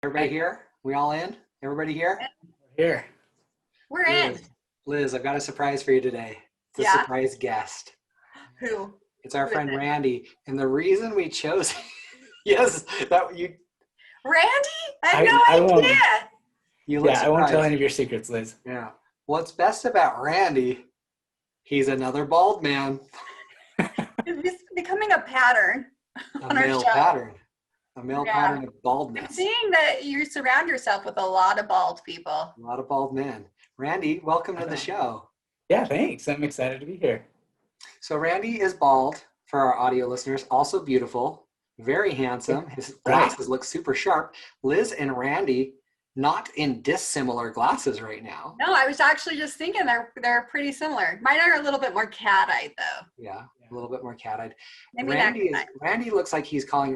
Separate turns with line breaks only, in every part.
Everybody here? We all in? Everybody here?
Here.
We're in.
Liz, I've got a surprise for you today. It's a
Yeah?
surprise guest.
Who?
It's our
Who is
friend
it?
Randy. And the reason we chose yes, that
Randy? I
I
had no
won't.
idea.
you look
I won't tell
surprised.
any of your secrets, Liz.
Yeah. What's best about Randy, he's another bald man.
It's becoming a pattern
A
on our
male
show.
pattern. A male
Yeah.
pattern of
I'm
baldness.
seeing that you surround yourself with a lot of bald people.
A lot of bald men. Randy, welcome to the show.
Yeah, thanks. I'm excited to be here.
So Randy is bald for our audio listeners, also beautiful, very handsome. His glasses look super sharp. Liz and Randy, not in dissimilar glasses right now.
No, I was actually just thinking they're pretty similar. Mine are a little bit more cat-eyed though.
Yeah, a little bit more cat-eyed.
Maybe
Randy
next time.
Randy looks like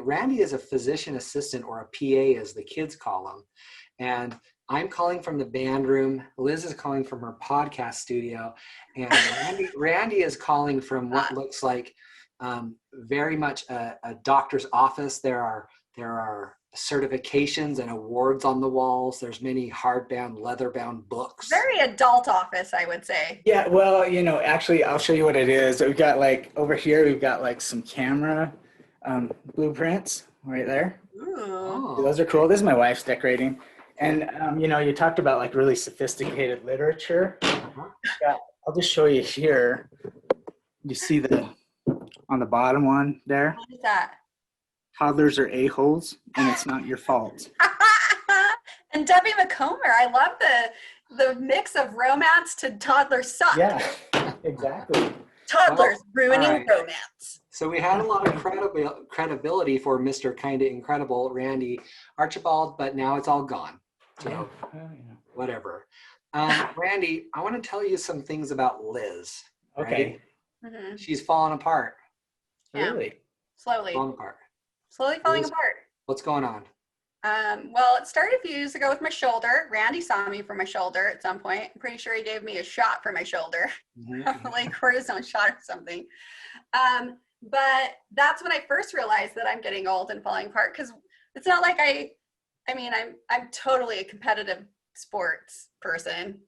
Randy is a physician assistant, or a PA as the kids call him. And I'm calling from the band room. Liz is calling from her podcast studio. And Randy is calling from what looks like very much a doctor's office. There are certifications and awards on the walls. There's many hardbound, leather-bound books.
Very adult office, I would say.
Yeah, well, actually, I'll show you what it is. We've got over here, we've got some camera blueprints right there.
Ooh.
Oh.
Those are cool. This is my wife's decorating. And, you talked about really sophisticated literature. Yeah, I'll just show you here. You see on the bottom one there?
What is that?
Toddlers are a-holes, and it's not your fault.
And Debbie McComber, I love the mix of romance to toddler suck.
Yeah, exactly.
Toddlers ruining
all right.
romance.
So we had a lot of credibility for Mr. Kinda Incredible, Randy Archibald, but now it's all gone. So whatever. Randy, I want to tell you some things about Liz.
Okay.
Right?
Mm-hmm.
She's fallen apart.
Yeah.
Really?
Slowly falling
Liz,
apart.
What's going on?
Well, it started a few years ago with my shoulder. Randy saw me for my shoulder at some point. I'm pretty sure he gave me a shot for my shoulder, like cortisone shot or something. But that's when I first realized that I'm getting old and falling apart, because it's not like I'm totally a competitive sports person.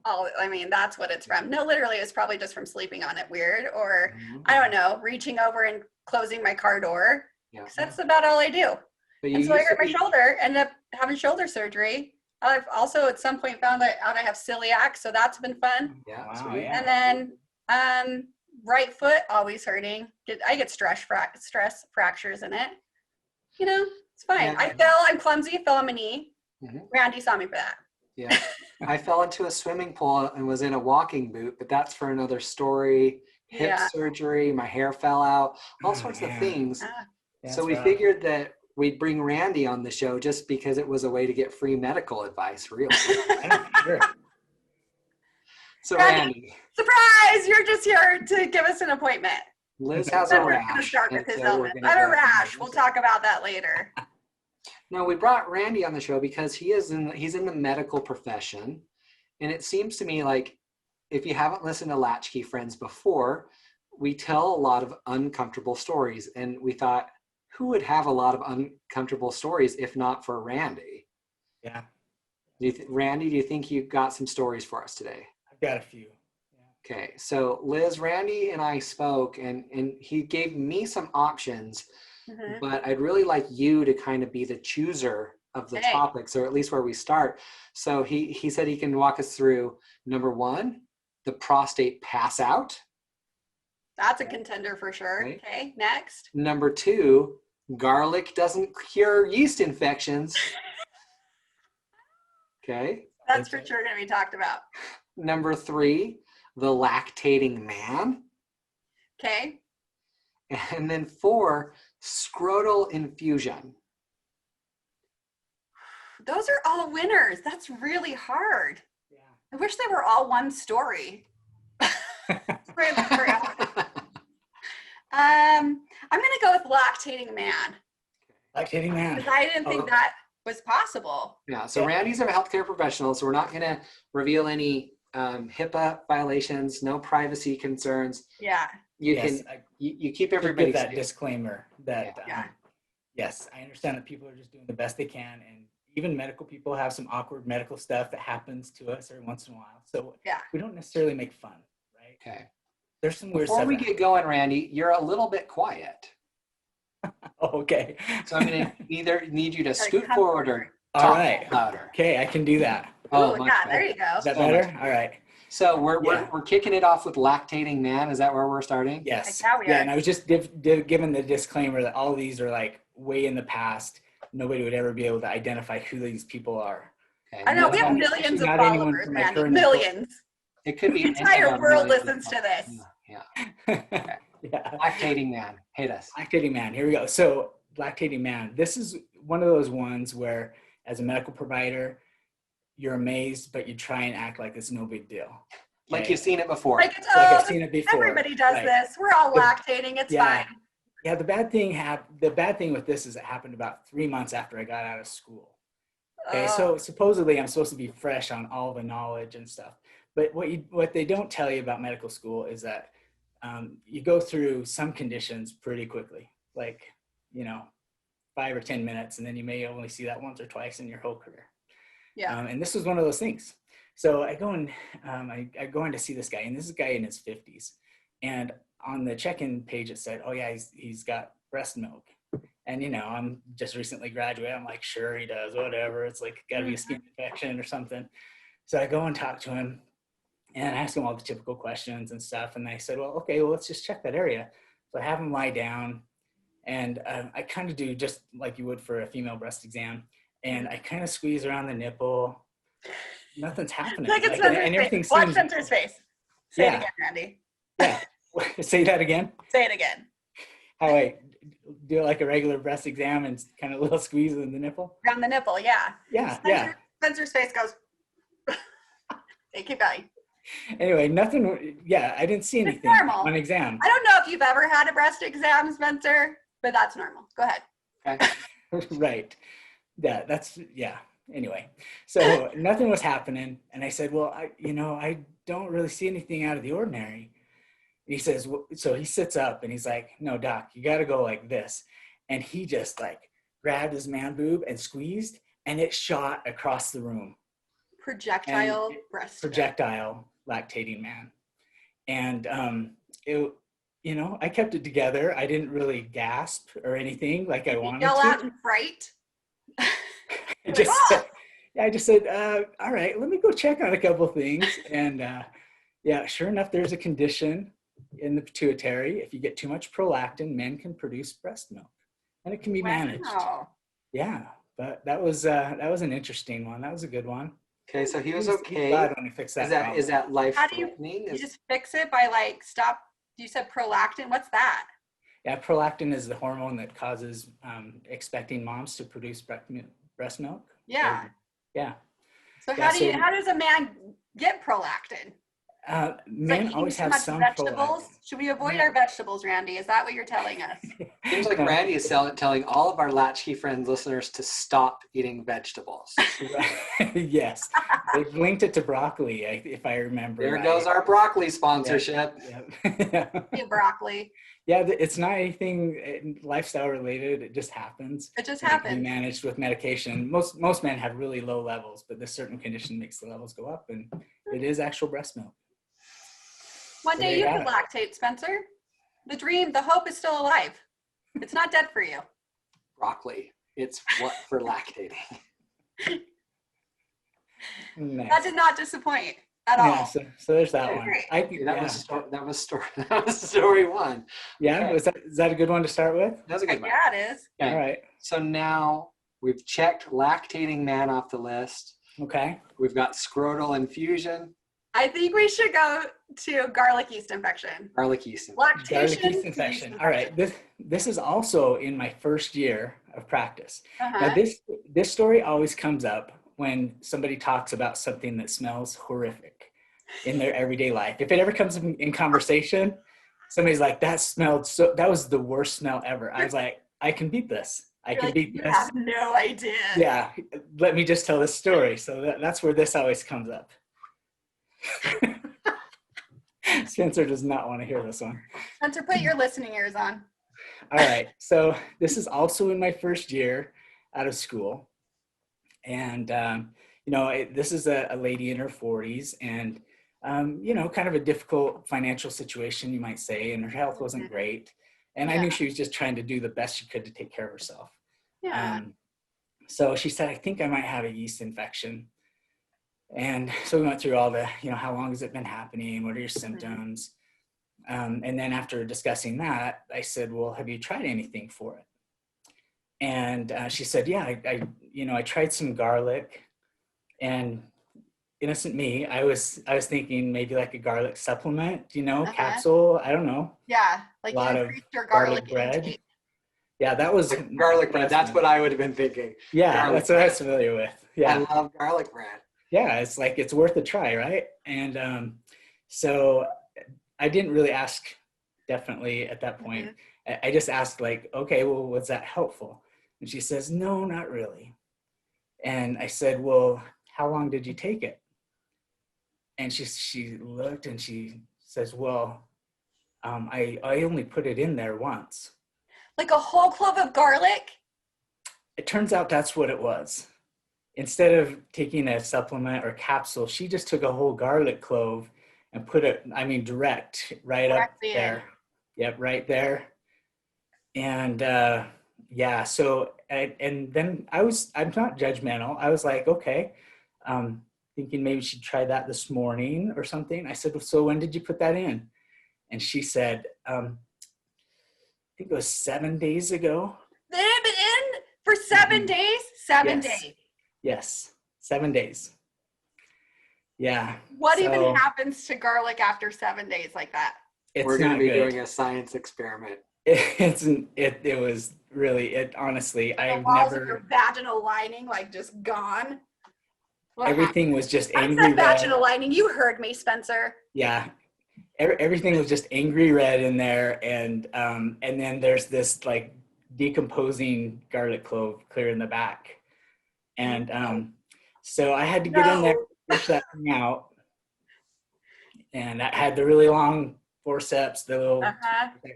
That's what it's from. No, literally, it's probably just from sleeping on it weird, or I don't know, reaching over and closing my car door.
Yeah.
That's about all I do.
But
So I hurt my shoulder, ended up having shoulder surgery. I've also at some point found out I have celiac, so that's been fun.
Yeah.
Wow,
Sweet.
yeah.
And then right foot always hurting. I get stress fractures in it. It's fine.
Yeah.
I'm clumsy, fell on my knee. Randy saw me for that.
Yeah. I fell into a swimming pool and was in a walking boot, but that's for another story. Hip surgery, my hair fell out, all sorts of things. So we figured that we'd bring Randy on the show just because it was a way to get free medical advice, really.
Sure.
So Randy,
surprise! You're just here to give us an appointment.
Liz has a
Then we're going to
rash.
start with his
and so we're
illness.
gonna
I have a
go-
rash. We'll talk about that later.
No, we brought Randy on the show because he's in the medical profession. And it seems to me like, if you haven't listened to Latchkey Friends before, we tell a lot of uncomfortable stories. And we thought, who would have a lot of uncomfortable stories if not for Randy?
Yeah.
Randy, do you think you've got some stories for us today?
I've got a few. Yeah.
Okay, so Liz, Randy and I spoke, and he gave me some options, but I'd really like you to kind of be the chooser of the topics, or at least where we start. So he said he can walk us through number 1, the prostate pass out.
That's a contender for sure. Okay, next.
Number 2, garlic doesn't cure yeast infections. Okay.
That's for sure going to be talked about.
Number 3, the lactating man.
Okay.
And then 4, scrotal infusion.
Those are all winners. That's really hard.
Yeah.
I wish they were all one story. I'm going to go with lactating man.
Lactating man.
Because I didn't think that was possible.
Yeah, so Randy's a healthcare professional, so we're not going to reveal any HIPAA violations, no privacy concerns.
Yeah.
You keep everybody
give that
safe.
disclaimer that yes, I understand that people are just doing the best they can, and even medical people have some awkward medical stuff that happens to us every once in a while. So
Yeah.
we don't necessarily make fun, right?
Okay.
There's some weird
Before
stuff.
we get going, Randy, you're a little bit quiet.
Oh, okay.
So I'm going to either need you to scoot
come
forward or
All
talk
right.
louder.
Okay, I can do that.
Oh,
Ooh,
much
yeah,
better.
there you go.
Is that
So much
better?
better.
All right.
So we're
Yeah.
kicking it off with lactating man. Is that where we're starting?
Yes.
Like how we
Yeah,
are.
and I was just given the disclaimer that all these are like way in the past. Nobody would ever be able to identify who these people are.
Okay.
I know, we have
Not-
millions of
not anyone
followers,
from my
Randy.
current
Millions.
It could be
The
any
entire
of our
world
millions of
listens to this.
Yeah.
Yeah.
Lactating man. Hate us.
Lactating man. Here we go. So lactating man. This is one of those ones where, as a medical provider, you're amazed, but you try and act like it's no big deal.
Like
Okay?
you've seen it before.
Like it's,
Like
oh,
I've seen it before.
everybody does
Right.
this. We're all
The-
lactating. It's
yeah.
fine.
Yeah, the bad thing with this is it happened about 3 months after I got out of school. Okay, so supposedly I'm supposed to be fresh on all the knowledge and stuff. But what they don't tell you about medical school is that you go through some conditions pretty quickly, like, 5 or 10 minutes, and then you may only see that once or twice in your whole career.
Yeah.
And this was one of those things. So I go in, I go in to see this guy, and this is a guy in his 50s. And on the check-in page, it said, oh yeah, he's got breast milk. And, I'm just recently graduated. I'm like, sure, he does, whatever. It's like, gotta be a skin infection or something. So I go and talk to him and I ask him all the typical questions and stuff. And they said, well, okay, well, let's just check that area. So I have him lie down and I kind of do just like you would for a female breast exam. And I kind of squeeze around the nipple. Nothing's happening.
Like it's
and
Spencer's
everything
face. Watch
seems,
Spencer's face. Say
Yeah.
it again, Randy.
yeah. Say that again.
Say it again.
How I do like a regular breast exam and kind of a little squeeze in the nipple.
Around the nipple, yeah.
Yeah.
Spencer's face goes. Hey, keep going.
Anyway, nothing. Yeah, I didn't see anything
normal.
on exam.
I don't know if you've ever had a breast exam, Spencer, but that's normal. Go ahead.
Okay.
Right. Yeah. Anyway, so nothing was happening. And I said, well, I don't really see anything out of the ordinary. He says, so he sits up and he's like, no, doc, you got to go like this. And he just like grabbed his man boob and squeezed and it shot across the room.
Projectile breast.
Projectile lactating man. And I kept it together. I didn't really gasp or anything like I wanted
Yell
to.
out in fright.
I just said, all right, let me go check on a couple things. And sure enough, there's a condition in the pituitary. If you get too much prolactin, men can produce breast milk and it can be managed.
Wow.
Yeah, but that was an interesting one. That was a good one.
Okay, so he was
He's
okay.
glad when he fixed that.
Is that life
How do you-
threatening?
You just fix it by like stop. You said prolactin. What's that?
Yeah, prolactin is the hormone that causes expecting moms to produce breast milk.
Yeah.
Yeah.
So
Yeah,
how does a man get prolactin?
Men
Like
always
eating too
have
much
some
vegetables.
prolactin.
Should we avoid our vegetables, Randy? Is that what you're telling us?
Seems like
No.
Randy is telling all of our Latchkey Friends listeners to stop eating vegetables.
Yes, they've linked it to broccoli, if I remember.
There
right.
goes our broccoli sponsorship.
Yeah.
Yeah, broccoli.
Yeah, it's not anything lifestyle related. It just happens.
It just
And it can
happens.
be managed with medication. Most men have really low levels, but this certain condition makes the levels go up, and it is actual breast milk.
One
So
day
there
you
you
could
have
lactate, Spencer. The dream, the hope is still alive. It's not dead for you.
Broccoli. It's what for lactating.
Nice.
That did not disappoint at
Yeah,
all.
so there's that one.
Great.
That was story one.
Yeah,
Okay.
is that a good one to start with?
That was a good one.
Yeah, it is.
Okay.
All right.
So now we've checked lactating man off the list.
Okay.
We've got scrotal infusion,
I think we should go to garlic yeast infection.
garlic yeast.
Garlic
Lactation.
yeast infection. All right. This is also in my first year of practice.
Uh-huh.
Now this story always comes up when somebody talks about something that smells horrific in their everyday life. If it ever comes in conversation, somebody's like, that was the worst smell ever. I was like, I can beat this. I can beat
You
this.
have no idea.
Yeah. Let me just tell this story. So that's where this always comes up. Spencer does not want to hear this one.
Spencer, put your listening ears on.
All right. So this is also in my first year out of school. And, this is a lady in her 40s and, kind of a difficult financial situation, you might say, and her health wasn't great. And I knew she was just trying to do the best she could to take care of herself.
Yeah.
So she said, I think I might have a yeast infection. And so we went through all the, how long has it been happening? What are your symptoms? And then after discussing that, I said, well, have you tried anything for it? And she said, yeah, I tried some garlic. And innocent me, I was thinking maybe like a garlic supplement, capsule. I don't know.
Yeah, like
a lot of
increase your
garlic bread.
intake.
Yeah, that was
like garlic bread. That's what I would have been thinking.
Yeah,
garlic
that's what I was familiar with. Yeah,
I love garlic bread.
Yeah, it's worth a try, right? And so I didn't really ask, definitely at that point. I just asked like, okay, well, was that helpful? And she says, no, not really. And I said, well, how long did you take it? And she looked and she says, well, I only put it in there once.
Like a whole clove of garlic?
It turns out that's what it was. Instead of taking a supplement or capsule, she just took a whole garlic clove and put it, direct right up there. Yep, right there. And so, and then I'm not judgmental. I was like, okay, thinking maybe she'd try that this morning or something. I said, so when did you put that in? And she said, I think it was 7 days ago.
They had been in for 7 days? 7 days.
Yes, 7 days. Yeah.
What even happens to garlic after 7 days like that?
We're going to be doing a science experiment.
It was really, honestly, I've
never. Of your vaginal lining, like just gone.
Everything was just angry
red. Vaginal lining. You heard me, Spencer.
Yeah. Everything was just angry red in there. And then there's this like decomposing garlic clove clear in the back. And so I had to get in there, push that thing out. And I had the really long forceps, the little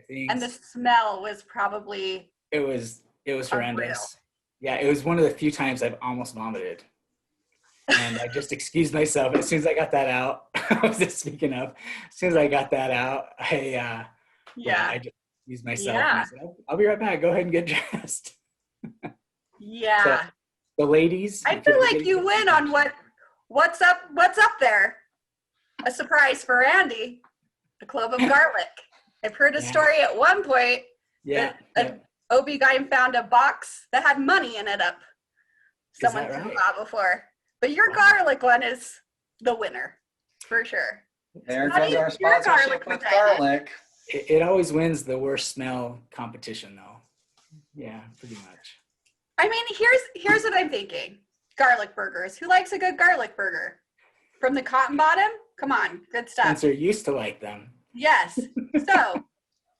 things.
And the smell was probably
it was horrendous. Yeah, it was one of the few times I've almost vomited. And I just excused myself. As soon as I got that out, I was just speaking of, as soon as I got that out, I just excused myself.
Yeah.
And I said, I'll be right back. Go ahead and get dressed.
Yeah.
So, the ladies.
I feel like you win on what's up there. A surprise for Andy. A clove of garlic. I've heard a story at one point that an OB-GYN found a box that had money in it up. Someone saw before. But your garlic one is the winner, for sure.
There goes our sponsorship with garlic.
It always wins the worst smell competition, though. Yeah, pretty much.
I mean, here's what I'm thinking. Garlic burgers. Who likes a good garlic burger? From the Cotton Bottom? Come on, good stuff.
Spencer used to like them.
Yes. So,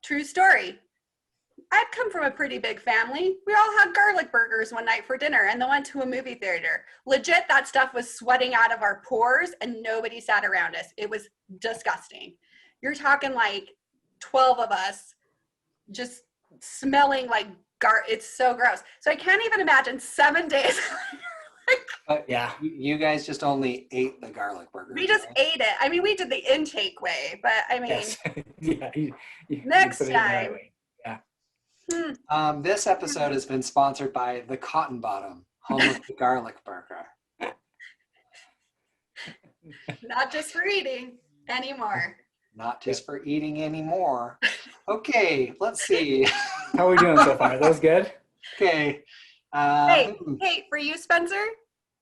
true story. I've come from a pretty big family. We all had garlic burgers one night for dinner and then went to a movie theater. Legit, that stuff was sweating out of our pores and nobody sat around us. It was disgusting. You're talking like 12 of us just smelling like it's so gross. So I can't even imagine 7 days.
Yeah.
You guys just only ate the garlic burger.
We just ate it. I mean, we did the intake way, but I mean,
yes.
Next time.
Yeah.
This episode has been sponsored by the Cotton Bottom, home of the garlic burger.
Not just for eating anymore.
Not just for eating anymore. Okay, let's see.
How are we doing so far? Are those good?
Okay.
Hey, for you, Spencer,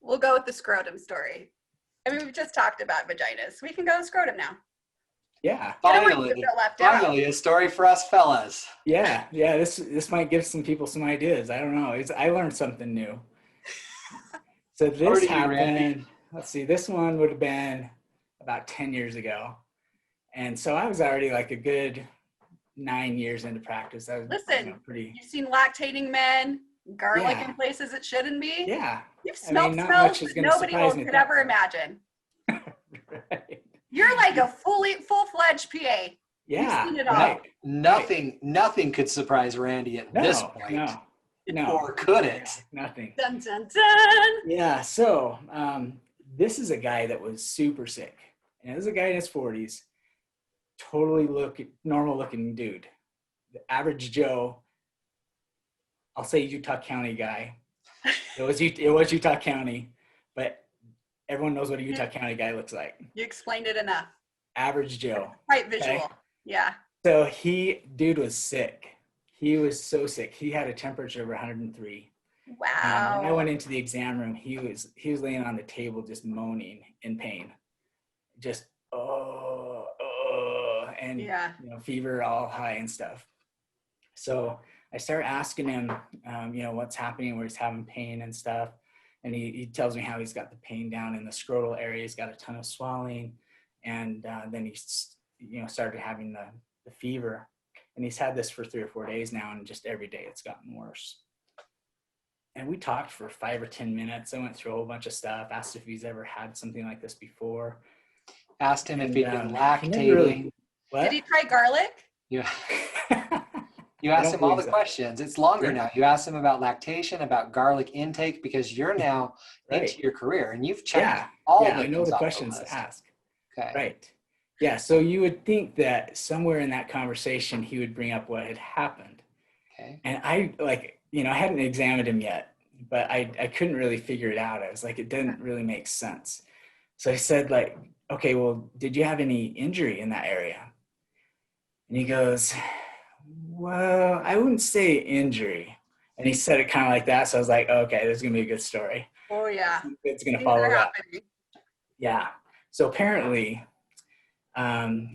we'll go with the scrotum story. I mean, we've just talked about vaginas. We can go with scrotum now.
Yeah.
Finally, a story for us fellas.
Yeah. This might give some people some ideas. I don't know. I learned something new. So this happened. Let's see. This one would have been about 10 years ago. And so I was already like a good 9 years into practice. I was,
Listen, you've seen lactating men, garlic in places it shouldn't be.
Yeah.
You've smelled smells that nobody could ever imagine.
Right.
You're like a full-fledged PA.
Yeah.
You've seen it all.
Right. Nothing could surprise Randy at this point.
No. No.
Or could it?
Nothing.
Dun, dun, dun.
Yeah. So this is a guy that was super sick. And this is a guy in his 40s, totally normal looking dude. The average Joe, I'll say Utah County guy. It was Utah County, but everyone knows what a Utah County guy looks like.
You explained it enough.
Average Joe.
Quite visual.
Okay?
Yeah.
So dude was sick. He was so sick. He had a temperature of 103.
Wow.
When I went into the exam room, he was laying on the table just moaning in pain. Just, and
Yeah.
fever all high and stuff. So I started asking him, what's happening, where he's having pain and stuff. And he tells me how he's got the pain down in the scrotal area. He's got a ton of swelling. And then he's, started having the fever. And he's had this for 3 or 4 days now. And just every day it's gotten worse. And we talked for 5 or 10 minutes. I went through a whole bunch of stuff, asked if he's ever had something like this before.
Asked him if he'd been
He
lactating.
What?
Did he try garlic?
Yeah. You asked him all the questions. It's longer now. You asked him about lactation, about garlic intake, because you're now into your career and you've checked all the
I know
things
the
off
questions
list.
to ask.
Okay.
Right. Yeah. So you would think that somewhere in that conversation, he would bring up what had happened.
Okay.
And I hadn't examined him yet, but I couldn't really figure it out. I was like, it didn't really make sense. So I said, like, okay, well, did you have any injury in that area? And he goes, well, I wouldn't say injury. And he said it kind of like that. So I was like, okay, this is going to be a good story.
Oh, yeah.
It's going to
Things
follow
are
that.
happening.
Yeah. So apparently,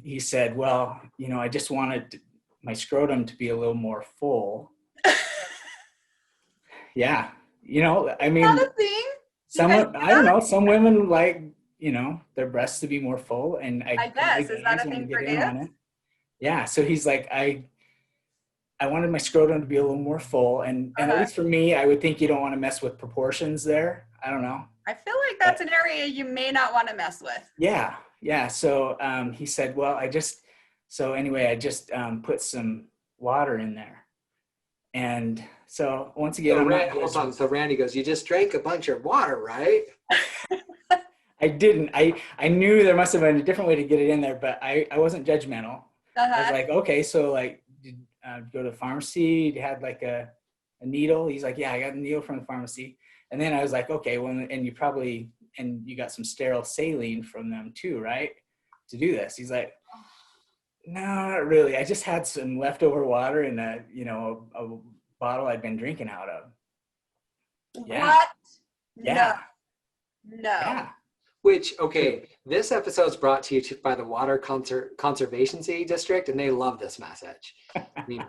he said, well, I just wanted my scrotum to be a little more full. Yeah. I mean,
Not a thing.
I don't know, some women like, their breasts to be more full. And
I guess. Is that a thing for dudes?
Yeah. So he's like, I wanted my scrotum to be a little more full. And at least for me, I would think you don't want to mess with proportions there. I don't know.
I feel like that's an area you may not want to mess with.
Yeah. Yeah. So he said, well, I just put some water in there. And so once again,
So Randy goes, you just drank a bunch of water, right?
I didn't. I knew there must have been a different way to get it in there, but I wasn't judgmental. I was like, okay, so like, did go to the pharmacy? You had like a needle? He's like, yeah, I got a needle from the pharmacy. And then I was like, okay, well, and you got some sterile saline from them too, right? To do this. He's like, no, not really. I just had some leftover water in a bottle I'd been drinking out of. Yeah.
What?
Yeah.
No.
Yeah.
Which, okay, this episode's brought to you by the Water Conservation District, and they love this message. I mean,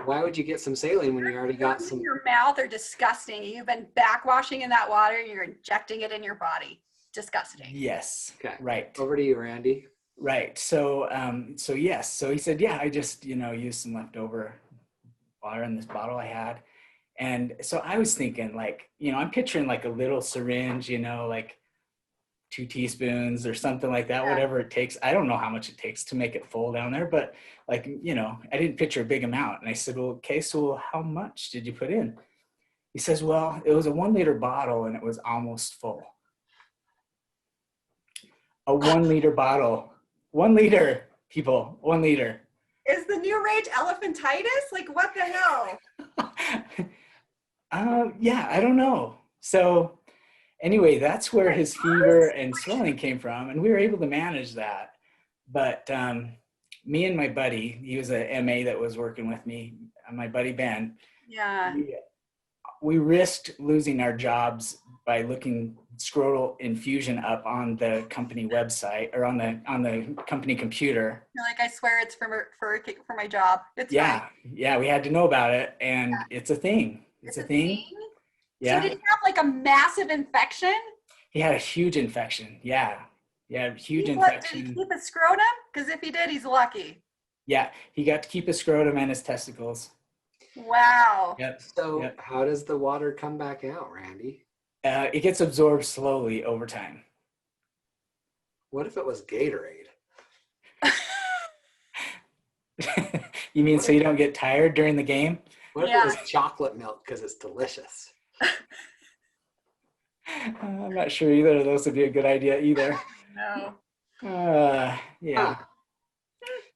why would you get some saline when you already got some?
Your mouth are disgusting. You've been backwashing in that water. You're injecting it in your body. Disgusting.
Yes.
Okay.
Right.
Over to you, Randy.
Right. So, yes. So he said, yeah, I just, used some leftover water in this bottle I had. And so I was thinking like, I'm picturing like a little syringe, like 2 teaspoons or something like that, whatever it takes. I don't know how much it takes to make it full down there, but like, I didn't picture a big amount. And I said, well, okay, so how much did you put in? He says, well, it was a 1 liter bottle and it was almost full. A 1 liter bottle, 1 liter, people, 1 liter.
Is the new rage elephantitis? Like, what the hell?
Yeah, I don't know. So anyway, that's where his fever and swelling came from. And we were able to manage that. But me and my buddy, he was a MA that was working with me, my buddy Ben.
Yeah.
We risked losing our jobs by looking scrotal infusion up on the company website or on the company computer.
You're like, I swear it's for my job. It's fine.
Yeah, we had to know about it, and it's a thing. It's a thing. Yeah.
So did he have like a massive infection?
He had a huge infection. Yeah, huge infection.
Did he keep his scrotum? Because if he did, he's lucky.
Yeah, he got to keep his scrotum and his testicles.
Wow.
Yep.
So how does the water come back out, Randy?
It gets absorbed slowly over time.
What if it was Gatorade?
You mean so you don't get tired during the game?
What if it was chocolate milk because it's delicious?
I'm not sure either of those would be a good idea either.
No.
Yeah.
Huh.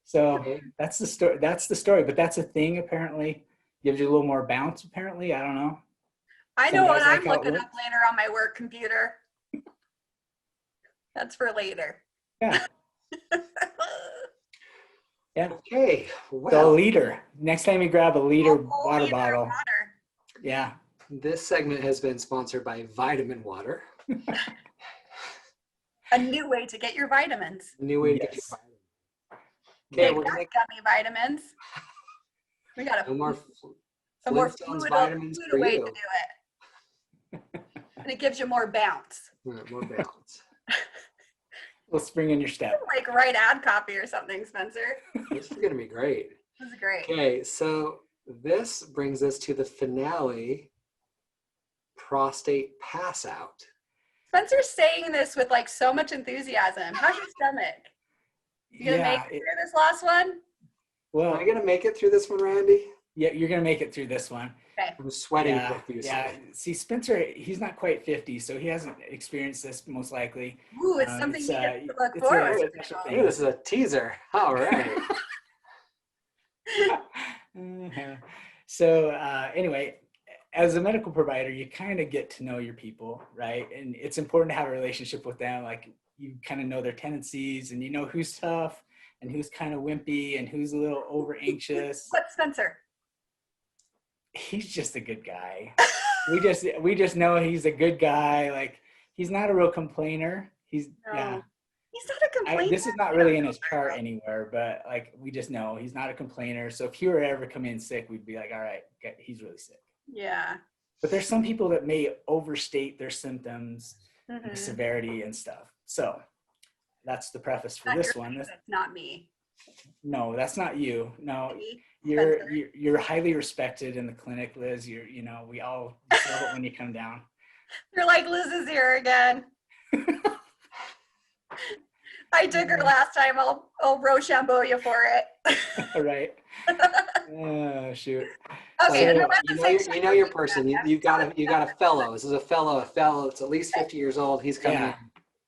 So
Okay.
that's the story. That's the story. But that's a thing. Apparently, gives you a little more bounce. Apparently, I don't know.
I
Some
know what
guys like
I'm
how it
looking up
looks.
later on my work computer. That's for later.
Yeah. Yeah.
Okay.
So a
Well,
liter. Next time you grab a liter
Whole
water
liter of
bottle.
water.
Yeah.
this segment has been sponsored by Vitamin Water.
A new way to get your vitamins.
New way to get your
Yes.
vitamins. Okay,
Big
we're
fat
gonna
gummy vitamins. We got
no more
a more
Flintstones
fluid,
vitamins for
way to
you.
do it. And it gives you more bounce.
More balance.
Little spring in your step.
Like write ad copy or something, Spencer.
This is gonna be great.
This is great.
Okay, so this brings us to the finale, prostate pass out.
Spencer's saying this with like so much enthusiasm. How's your stomach? You gonna make it through this last one?
Am
Well,
I gonna make it through this one, Randy?
yeah, you're gonna make it through this one.
Okay.
I'm sweating
Yeah,
profusely.
yeah. See, Spencer, he's not quite 50, so he hasn't experienced this most likely.
Ooh, it's something
it's,
you get to look
it's a
forward to.
special
Ooh,
thing.
this is a teaser. All right.
So anyway, as a medical provider, you kind of get to know your people, right? And it's important to have a relationship with them. Like you kind of know their tendencies and you know who's tough and who's kind of wimpy and who's a little over anxious.
What's Spencer?
He's just a good guy. we just know he's a good guy. Like he's not a real complainer. He's yeah.
He's not a complainer.
This is not really in his chart anywhere, but like we just know he's not a complainer. So if he were to ever come in sick, we'd be like, all right, he's really sick.
Yeah.
But there's some people that may overstate their symptoms,
Mm-hmm.
the severity and stuff. So that's the preface for this one.
That's not me.
No, that's not you. No,
Me?
you're highly respected in the clinic, Liz. You know, we all love it when you come down.
You're like, Liz is here again. I took her last time. I'll Rochambeau you for it.
All right. Oh shoot.
Okay,
So,
you know your person. You got a fellow. This is a fellow that's at least 50 years old. He's coming in.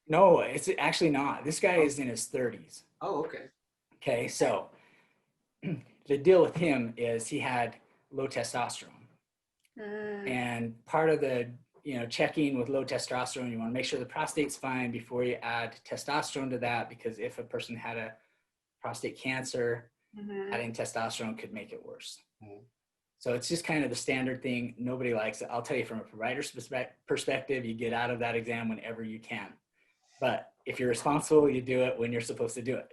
No, it's actually not. This guy is in his 30s.
Oh, okay.
Okay, so the deal with him is he had low testosterone. And part of the checking with low testosterone, you want to make sure the prostate's fine before you add testosterone to that, because if a person had a prostate cancer, adding testosterone could make it worse. So it's just kind of the standard thing. Nobody likes it. I'll tell you from a provider's perspective, you get out of that exam whenever you can. But if you're responsible, you do it when you're supposed to do it.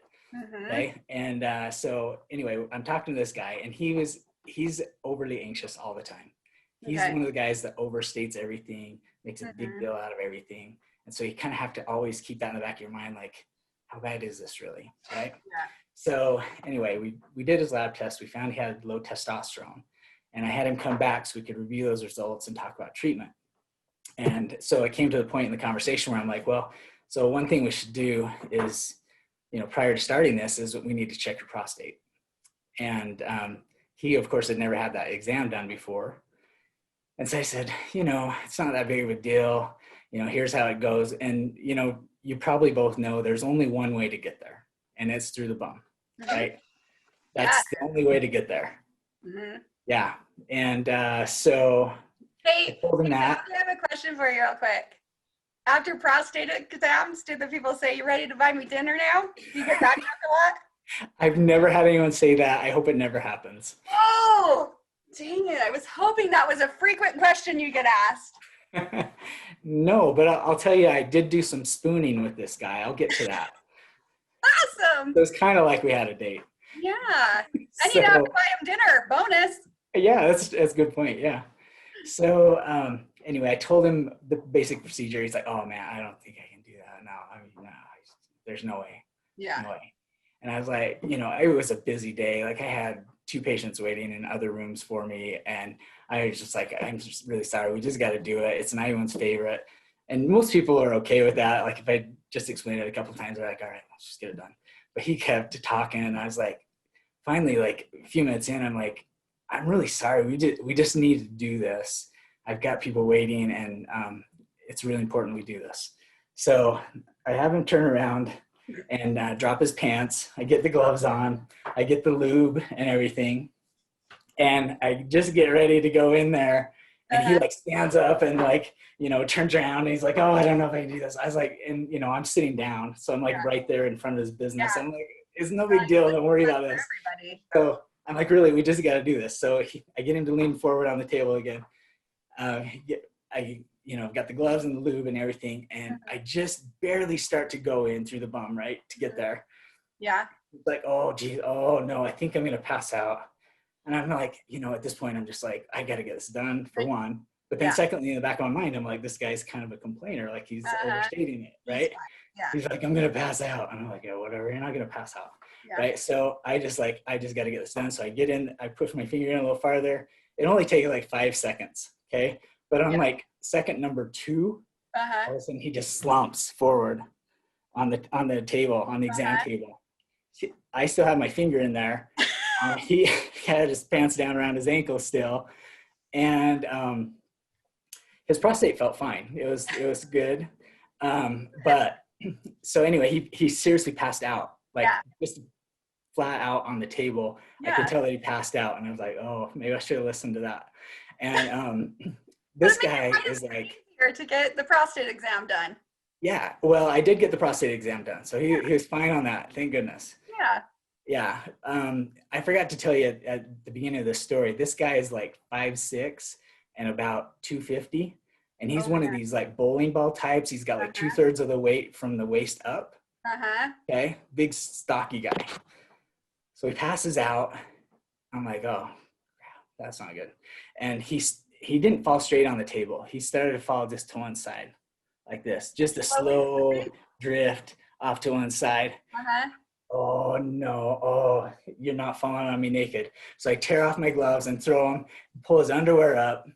Okay. And so anyway, I'm talking to this guy and he's overly anxious all the time. He's one of the guys that overstates everything, makes a big deal out of everything. And so you kind of have to always keep that in the back of your mind, like, how bad is this really, right?
Yeah.
So anyway, we did his lab test. We found he had low testosterone. And I had him come back so we could review those results and talk about treatment. And so it came to the point in the conversation where I'm like, well, so one thing we should do is, prior to starting this, is we need to check your prostate. And he, of course, had never had that exam done before. And so I said, it's not that big of a deal. Here's how it goes. And, you probably both know there's only one way to get there, and it's through the bum, right? That's the only way to get there. Yeah. And so
hey,
I told him that.
I have a question for you real quick. After prostate exams, do the people say, you ready to buy me dinner now? Do you get that joke a lot?
I've never had anyone say that. I hope it never happens.
Oh, dang it. I was hoping that was a frequent question you get asked.
No, but I'll tell you, I did do some spooning with this guy. I'll get to that.
Awesome.
It was kind of like we had a date.
Yeah. I need to have to buy him dinner. Bonus.
Yeah, that's a good point. Yeah. So anyway, I told him the basic procedure. He's like, oh man, I don't think I can do that. No, there's no way.
Yeah.
No way. And I was like, it was a busy day. Like I had 2 patients waiting in other rooms for me. And I was just like, I'm just really sorry. We just got to do it. It's not anyone's favorite. And most people are okay with that. Like if I just explained it a couple of times, they're like, all right, let's just get it done. But he kept talking. And I was like, finally, like a few minutes in, I'm like, I'm really sorry. We just need to do this. I've got people waiting, and it's really important we do this. So I have him turn around and drop his pants. I get the gloves on. I get the lube and everything. And I just get ready to go in there. And he like stands up and like, turns around and he's like, oh, I don't know if I can do this. I was like, and I'm sitting down. So I'm like right there in front of his business. I'm like, it's no big deal. Don't worry about this. So I'm like, really, we just got to do this. So I get him to lean forward on the table again. I got the gloves and the lube and everything. And I just barely start to go in through the bum, right, to get there.
Yeah.
It's like, oh, geez, oh, no, I think I'm going to pass out. And I'm like, at this point, I'm just like, I got to get this done for one. But then secondly, in the back of my mind, I'm like, this guy's kind of a complainer. Like he's overstating it, right?
Yeah.
He's like, I'm going to pass out. And I'm like, yeah, whatever. You're not going to pass out. Yeah. Right. So I just got to get this done. So I get in, I push my finger in a little farther. It only takes like 5 seconds. Okay. But on like second number 2, all of a sudden he just slumps forward on the table, on the exam table. I still have my finger in there. He had his pants down around his ankle still, and his prostate felt fine. It was good, but so anyway, he seriously passed out, like just flat out on the table. I could tell that he passed out, and I was like, oh, maybe I should have listened to that. And this guy is like,
easier to get the prostate exam done.
Yeah, well, I did get the prostate exam done, so he was fine on that. Thank goodness.
Yeah.
Yeah. I forgot to tell you at the beginning of this story, this guy is like 5'6" and about 250. And he's one of these like bowling ball types. He's got like 2/3 of the weight from the waist up. Okay. Big stocky guy. So he passes out. I'm like, oh, that's not good. And he didn't fall straight on the table. He started to fall just to one side like this, just a slow drift off to one side. Oh no, oh, you're not falling on me naked. So I tear off my gloves and throw him, pull his underwear up,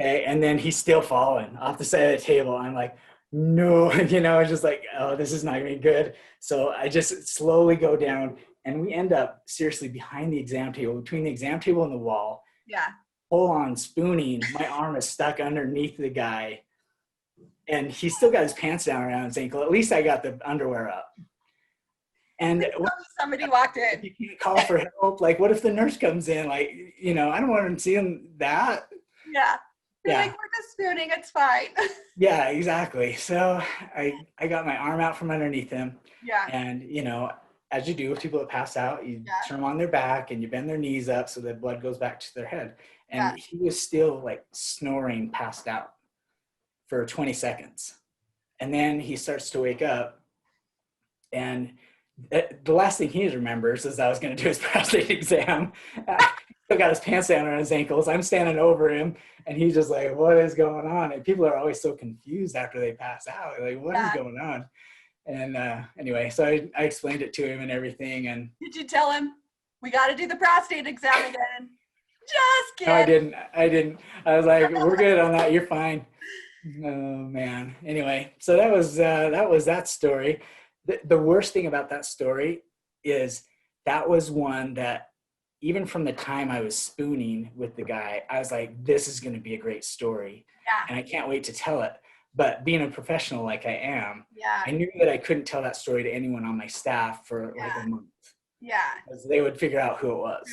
okay, and then he's still falling off the side of the table. I'm like, no, it's just like, oh, this is not gonna be good. So I just slowly go down, and we end up seriously behind the exam table, between the exam table and the wall.
Yeah.
Full on spooning. My arm is stuck underneath the guy, and he's still got his pants down around his ankle. At least I got the underwear up. And
somebody walked in.
You can't call for help. Like, what if the nurse comes in? Like, I don't want him seeing that.
Yeah. You're like, we're just spooning. It's fine.
Yeah, exactly. So I got my arm out from underneath him.
Yeah.
And, as you do with people that pass out, you turn them on their back and you bend their knees up so that blood goes back to their head. And he was still like snoring, passed out for 20 seconds. And then he starts to wake up, and the last thing he remembers is I was going to do his prostate exam. Still got his pants down on his ankles. I'm standing over him, and he's just like, what is going on? And people are always so confused after they pass out. Like, what is going on? And anyway, so I explained it to him and everything. And
did you tell him, we got to do the prostate exam again? Just kidding.
No, I didn't. I was like, we're good on that. You're fine. Oh, man. Anyway, so that was that story. The worst thing about that story is that was one that even from the time I was spooning with the guy, I was like, this is going to be a great story.
Yeah.
And I can't wait to tell it. But being a professional like I am,
yeah.
I knew that I couldn't tell that story to anyone on my staff for like a month.
Yeah.
Because they would figure out who it was.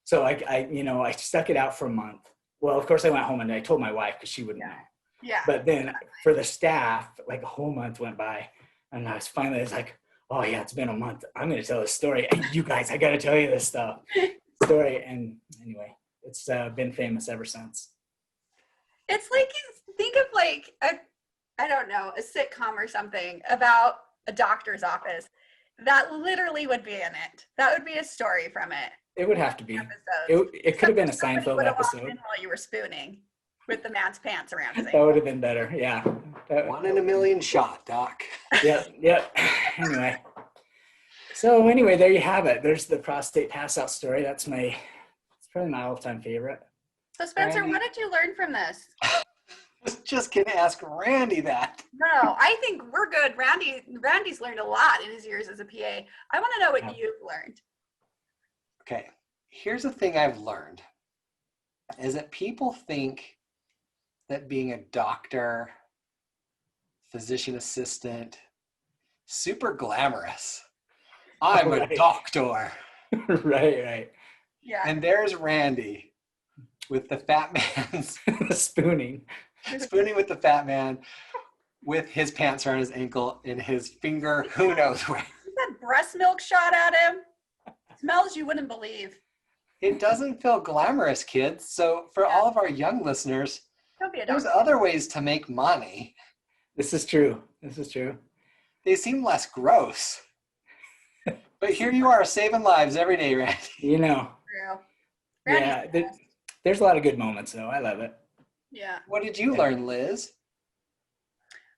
So I stuck it out for a month. Well, of course I went home and I told my wife because she wouldn't know.
Yeah.
But then for the staff, like a whole month went by. And I was like, oh yeah, it's been a month. I'm going to tell this story. And you guys, I got to tell you this story. And anyway, it's been famous ever since.
It's like, think of like, I don't know, a sitcom or something about a doctor's office. That literally would be in it. That would be a story from it.
It would have to be. It could have been a Seinfeld episode.
While you were spooning with the man's pants around his
ankle. That would have been better, yeah.
1 in a million shot, Doc.
Yep. Anyway. So anyway, there you have it. There's the prostate pass out story. It's probably my all-time favorite.
So Spencer, what did you learn from this?
I was just gonna ask Randy that.
No, I think we're good. Randy's learned a lot in his years as a PA. I want to know what you've learned.
Okay. here's the thing I've learned is that people think that being a doctor, physician assistant, super glamorous. I'm a
Right.
doctor.
Right.
Yeah.
And there's Randy with the fat man's
Spooning.
spooning with the fat man with his pants around his ankle and his finger, who knows where.
That breast milk shot at him. Smells you wouldn't believe.
It doesn't feel glamorous, kids. So for all of our young listeners,
Don't be a
there's
doctor.
other ways to make money.
This is true. This is true.
They seem less gross. But here you are saving lives every day, Randy.
You know.
True.
Yeah.
Randy's the best.
There's a lot of good moments, though. I love it.
Yeah.
What did you learn, Liz?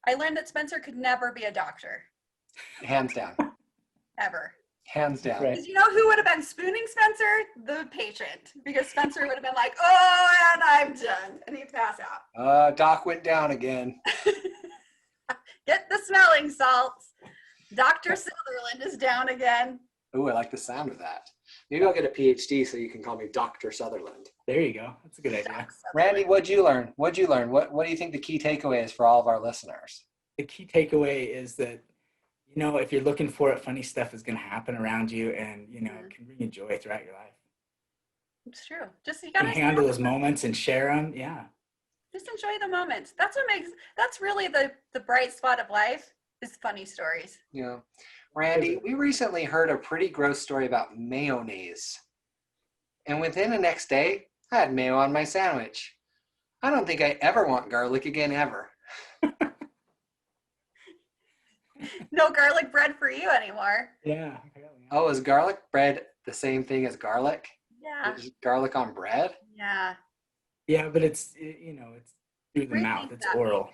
I learned that Spencer could never be a doctor.
Hands down.
Ever.
Hands down.
Right.
Because you know who would have been spooning Spencer? The patient. Because Spencer would have been like, oh, and I'm done. And he'd pass out.
Doc went down again.
Get the smelling salts. Dr. Sutherland is down again.
Ooh, I like the sound of that. Maybe I'll get a PhD so you can call me Dr. Sutherland.
There you go. That's a good idea.
Doc Sutherland.
Randy, what'd you learn? What do you think the key takeaway is for all of our listeners?
The key takeaway is that, you know, if you're looking for it, funny stuff is going to happen around you, and, you know, it can bring you joy throughout your life.
It's true. Just you
You
gotta
can handle those moments and share them. Yeah.
just enjoy the moments. That's really the bright spot of life is funny stories.
Yeah. Randy, we recently heard a pretty gross story about mayonnaise. And within the next day, I had mayo on my sandwich. I don't think I ever want garlic again, ever.
No garlic bread for you anymore.
Yeah.
Oh, is garlic bread the same thing as garlic?
Yeah.
Is garlic on bread?
Yeah.
Yeah, but it's, you know, it's through the
Rethink
mouth. It's
that.
oral.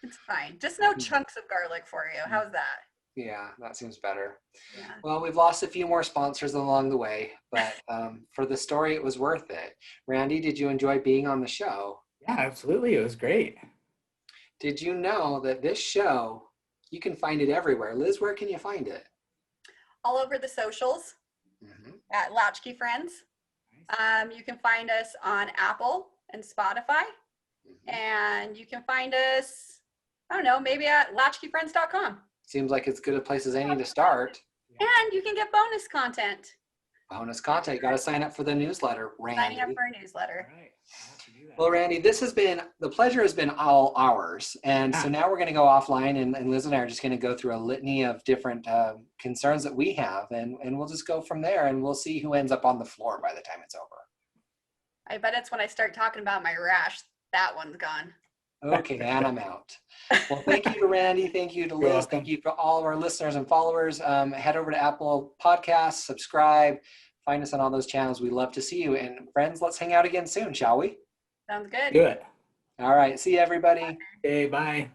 It's fine. Just no chunks of garlic for you. How's that?
Yeah, that seems better.
Yeah.
Well, we've lost a few more sponsors along the way, but for the story, it was worth it. Randy, did you enjoy being on the show?
Yeah, absolutely. It was great.
Did you know that this show, you can find it everywhere? Liz, where can you find it?
All over the socials at Latchkey Friends. You can find us on Apple and Spotify. And you can find us, I don't know, maybe at latchkeyfriends.com.
Seems like it's good a place as any to start.
And you can get bonus content.
Bonus content. You got to sign up for the newsletter, Randy.
Signing up for a newsletter.
All right. I'll have to do that.
Well, Randy, the pleasure has been all ours. And so now we're going to go offline, and Liz and I are just going to go through a litany of different concerns that we have. And we'll just go from there, and we'll see who ends up on the floor by the time it's over.
I bet it's when I start talking about my rash, that one's gone.
Okay, and I'm out. Well, thank you to Randy. Thank you to Liz.
welcome.
Thank you to all of our listeners and followers. Head over to Apple Podcasts, subscribe, find us on all those channels. We love to see you. And friends, let's hang out again soon, shall we?
Sounds good.
Do it.
All right. See you, everybody.
Okay, bye.